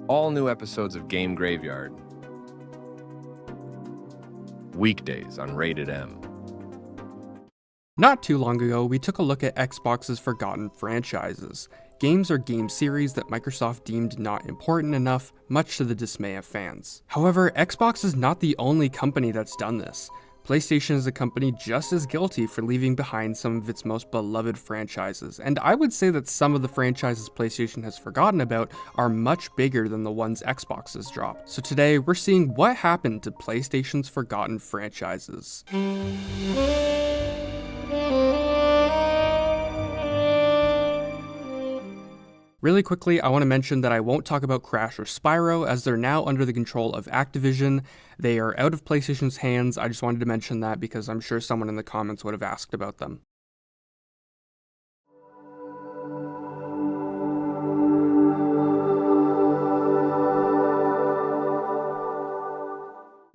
All new episodes of Game Graveyard. Weekdays on RatedEm. Not too long ago, we took a look at Xbox's forgotten franchises. Games or game series that Microsoft deemed not important enough, much to the dismay of fans. However, Xbox is not the only company that's done this. PlayStation is a company just as guilty for leaving behind some of its most beloved franchises, and I would say that some of the franchises PlayStation has forgotten about are much bigger than the ones Xbox has dropped. So today, we're seeing what happened to PlayStation's forgotten franchises. Really quickly, I want to mention that I won't talk about Crash or Spyro, as they're now under the control of Activision. They are out of PlayStation's hands. I just wanted to mention that because I'm sure someone in the comments would have asked about them.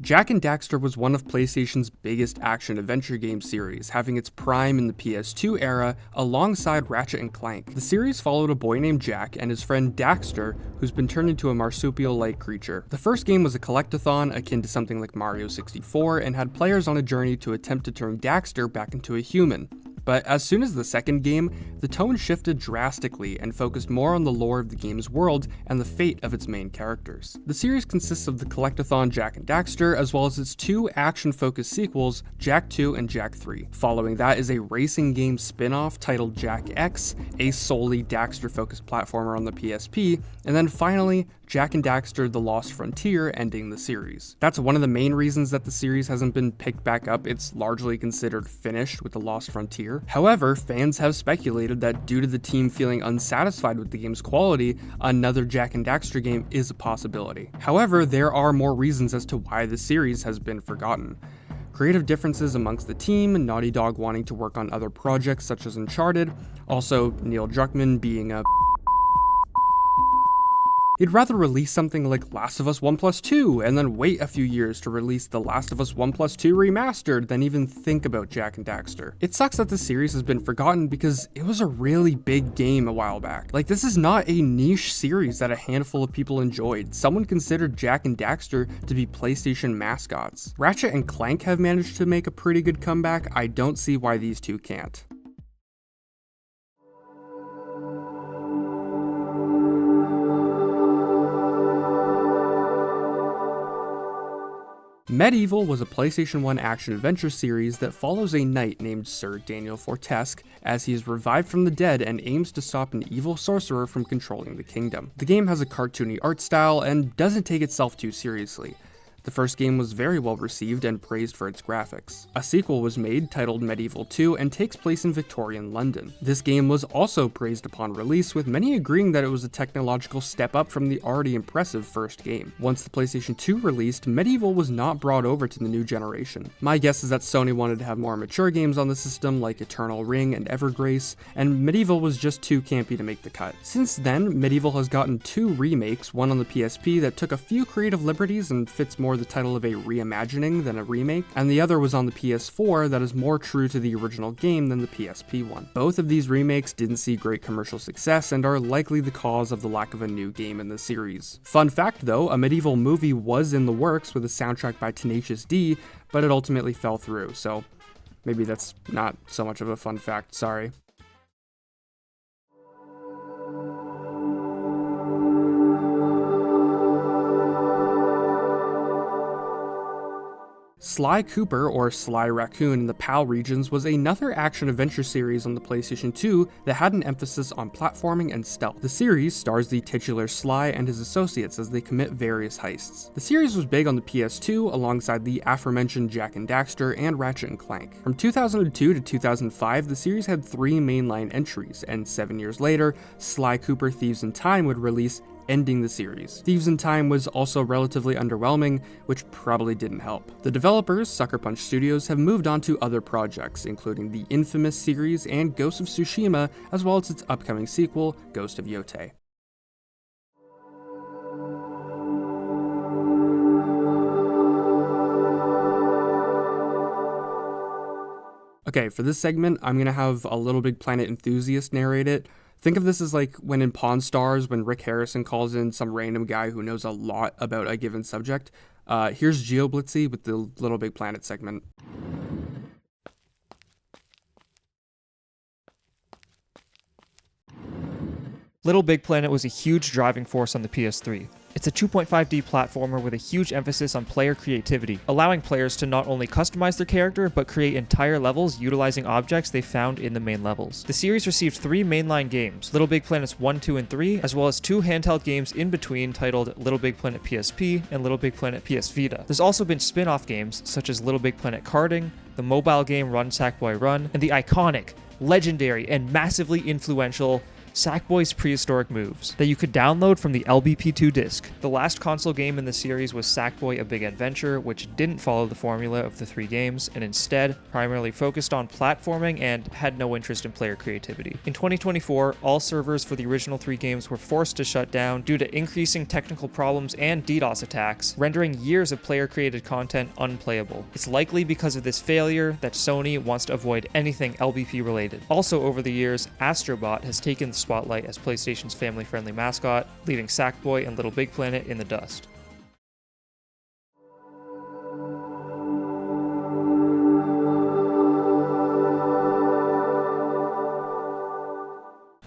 Jak and Daxter was one of PlayStation's biggest action-adventure game series, having its prime in the PS2 era alongside Ratchet & Clank. The series followed a boy named Jak and his friend Daxter, who's been turned into a marsupial-like creature. The first game was a collectathon akin to something like Mario 64 and had players on a journey to attempt to turn Daxter back into a human. But as soon as the second game, the tone shifted drastically and focused more on the lore of the game's world and the fate of its main characters. The series consists of the collectathon Jak and Daxter, as well as its two action-focused sequels, Jak 2 and Jak 3. Following that is a racing game spin-off titled Jak X, a solely Daxter-focused platformer on the PSP, and then finally, Jak and Daxter: The Lost Frontier, ending the series. That's one of the main reasons that the series hasn't been picked back up. It's largely considered finished with The Lost Frontier. However, fans have speculated that due to the team feeling unsatisfied with the game's quality, another Jak and Daxter game is a possibility. However, there are more reasons as to why the series has been forgotten. Creative differences amongst the team, Naughty Dog wanting to work on other projects such as Uncharted, also Neil Druckmann being a he'd rather release something like Last of Us 1+2 and then wait a few years to release The Last of Us 1+2 Remastered than even think about Jak and Daxter. It sucks that the series has been forgotten because it was a really big game a while back. Like, this is not a niche series that a handful of people enjoyed. Someone considered Jak and Daxter to be PlayStation mascots. Ratchet and Clank have managed to make a pretty good comeback. I don't see why these two can't. Medieval was a PlayStation 1 action-adventure series that follows a knight named Sir Daniel Fortesque as he is revived from the dead and aims to stop an evil sorcerer from controlling the kingdom. The game has a cartoony art style and doesn't take itself too seriously. The first game was very well received and praised for its graphics. A sequel was made titled Medieval 2 and takes place in Victorian London. This game was also praised upon release, with many agreeing that it was a technological step up from the already impressive first game. Once the PlayStation 2 released, Medieval was not brought over to the new generation. My guess is that Sony wanted to have more mature games on the system like Eternal Ring and Evergrace, and Medieval was just too campy to make the cut. Since then, Medieval has gotten two remakes, one on the PSP that took a few creative liberties and fits more the title of a reimagining than a remake, and the other was on the PS4 that is more true to the original game than the PSP one. Both of these remakes didn't see great commercial success and are likely the cause of the lack of a new game in the series. Fun fact though, a Medieval movie was in the works with a soundtrack by Tenacious D, but it ultimately fell through, so maybe that's not so much of a fun fact, sorry. Sly Cooper, or Sly Raccoon in the PAL regions, was another action-adventure series on the PlayStation 2 that had an emphasis on platforming and stealth. The series stars the titular Sly and his associates as they commit various heists. The series was big on the PS2 alongside the aforementioned Jak and Daxter and Ratchet & Clank. From 2002 to 2005, the series had 3 mainline entries, and 7 years later, Sly Cooper Thieves in Time would release, ending the series. Thieves in Time was also relatively underwhelming, which probably didn't help. The developers, Sucker Punch Studios, have moved on to other projects, including the Infamous series and Ghost of Tsushima, as well as its upcoming sequel, Ghost of Yotei. Okay, for this segment, I'm gonna have a LittleBigPlanet enthusiast narrate it. Think of this as like when in Pawn Stars, when Rick Harrison calls in some random guy who knows a lot about a given subject. Here's GeoBlitzy with the LittleBigPlanet segment. LittleBigPlanet was a huge driving force on the PS3. It's a 2.5D platformer with a huge emphasis on player creativity, allowing players to not only customize their character, but create entire levels utilizing objects they found in the main levels. The series received 3 mainline games, LittleBigPlanets 1, 2, and 3, as well as 2 handheld games in between titled LittleBigPlanet PSP and LittleBigPlanet PS Vita. There's also been spin-off games such as LittleBigPlanet Karting, the mobile game Run Sackboy Run, and the iconic, legendary, and massively influential Sackboy's Prehistoric Moves that you could download from the LBP2 disc. The last console game in the series was Sackboy: A Big Adventure, which didn't follow the formula of the 3 games and instead primarily focused on platforming and had no interest in player creativity. In 2024, all servers for the original 3 games were forced to shut down due to increasing technical problems and DDoS attacks, rendering years of player-created content unplayable. It's likely because of this failure that Sony wants to avoid anything LBP related. Also over the years, Astrobot has taken the spotlight as PlayStation's family-friendly mascot, leaving Sackboy and LittleBigPlanet in the dust.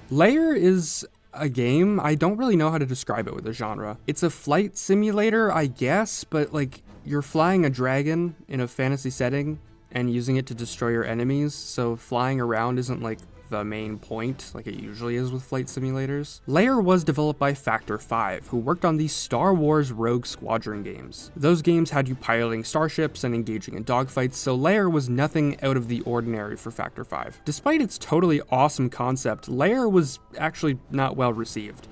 Layer is a game. I don't really know how to describe it with a genre. It's a flight simulator, I guess, but like you're flying a dragon in a fantasy setting and using it to destroy your enemies, so flying around isn't like the main point like it usually is with flight simulators. Layer was developed by Factor 5, who worked on the Star Wars Rogue Squadron games. Those games had you piloting starships and engaging in dogfights, so Layer was nothing out of the ordinary for Factor 5. Despite its totally awesome concept, Layer was actually not well received.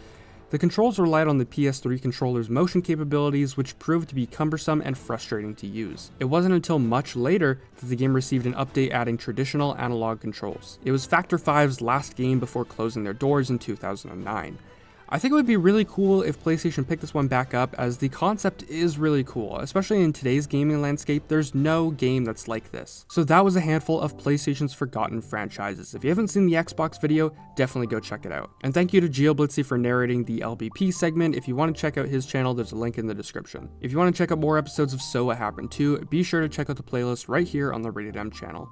The controls relied on the PS3 controller's motion capabilities, which proved to be cumbersome and frustrating to use. It wasn't until much later that the game received an update adding traditional analog controls. It was Factor 5's last game before closing their doors in 2009. I think it would be really cool if PlayStation picked this one back up, as the concept is really cool, especially in today's gaming landscape. There's no game that's like this. So that was a handful of PlayStation's forgotten franchises. If you haven't seen the Xbox video, definitely go check it out. And thank you to GeoBlitzy for narrating the LBP segment. If you want to check out his channel, there's a link in the description. If you want to check out more episodes of So What Happened Too, be sure to check out the playlist right here on the RatedEm channel.